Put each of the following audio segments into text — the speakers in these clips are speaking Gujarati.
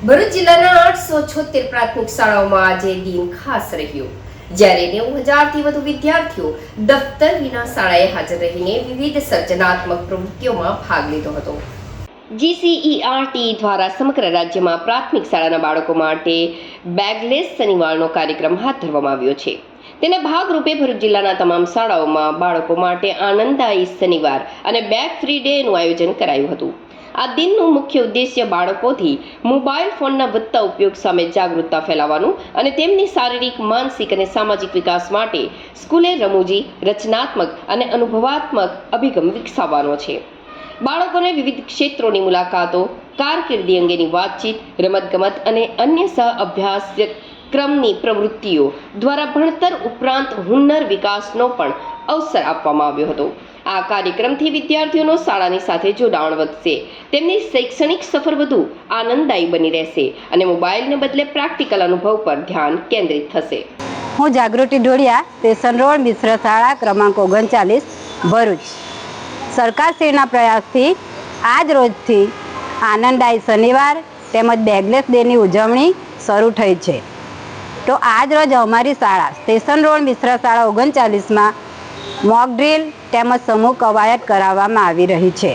ભરૂચ જિલ્લાના 876 પ્રાથમિક શાળાઓમાં આજે દિન ખાસ રહ્યો, જ્યારે 90,000થી વધુ વિદ્યાર્થીઓ દફતર વિના શાળાએ હાજર રહીને વિવિધ સર્જનાત્મક પ્રવૃત્તિઓમાં ભાગ લીધો હતો। GCERT દ્વારા સમગ્ર રાજ્યમાં પ્રાથમિક શાળાના બાળકો માટે બેગલેસ શનિવારનો કાર્યક્રમ હાથ ધરવામાં આવ્યો છે। તેના ભાગરૂપે ભરૂચ જિલ્લાના તમામ શાળાઓમાં બાળકો માટે આનંદદાયી શનિવાર અને બેગ ફ્રી ડેનું આયોજન કરાયું હતું। આ દિનનું મુખ્ય ઉદ્દેશ્ય બાળકોથી મોબાઈલ ફોનના વધતા ઉપયોગ સામે જાગૃતતા ફેલાવવાનું અને તેમની શારીરિક, માનસિક અને સામાજિક વિકાસ માટે સ્કૂલે રમૂજી, રચનાત્મક અને અનુભવાત્મક અભિગમ વિકસાવવાનો છે। બાળકોને વિવિધ ક્ષેત્રોની મુલાકાતો, કારકિર્દી અંગેની વાતચીત, રમતગમત અને અન્ય સહ અભ્યાસક્રમની પ્રવૃત્તિઓ દ્વારા ભણતર ઉપરાંત હુન્નર વિકાસનો પણ અવસર આપવામાં આવ્યો હતો। આ કાર્યક્રમથી વિદ્યાર્થીઓનો શાળાની સાથે જોડાણ વધશે, તેમની શૈક્ષણિક સફર વધુ આનંદદાયી બની રહેશે અને મોબાઈલને બદલે પ્રેક્ટિકલ અનુભવ પર ધ્યાન કેન્દ્રિત થશે। હું જાગૃતિ ઢોળિયા, સ્ટેશન રોડ, મિશ્ર શાળા ક્રમાંક 39, ભરૂચ। સરકારશ્રીના પ્રયાસથી આજ રોજથી આનંદદાયી શનિવાર તેમજ બેગલેસ ડેની ઉજવણી શરૂ થઈ છે। તો આજ રોજ અમારી શાળા સ્ટેશન રોડ મિશ્ર શાળા 39માં મોક ડ્રીલ તેમજ સમૂહ કવાયત કરાવવામાં આવી રહી છે।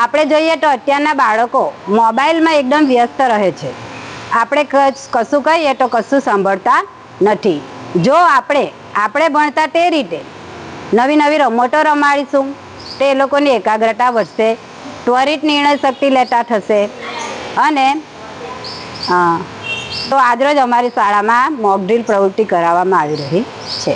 આપણે જોઈએ તો અત્યારના બાળકો મોબાઈલમાં એકદમ વ્યસ્ત રહે છે। આપણે કશું કહીએ તો કશું સાંભળતા નથી। જો આપણે ભણતા તે રીતે નવી નવી રમતો રમાડીશું તો એ લોકોની એકાગ્રતા વધશે, ત્વરિત નિર્ણય શક્તિ લેતા થશે। અને તો આજરોજ અમારી શાળામાં મોક ડ્રીલ પ્રવૃત્તિ કરાવવામાં આવી રહી છે।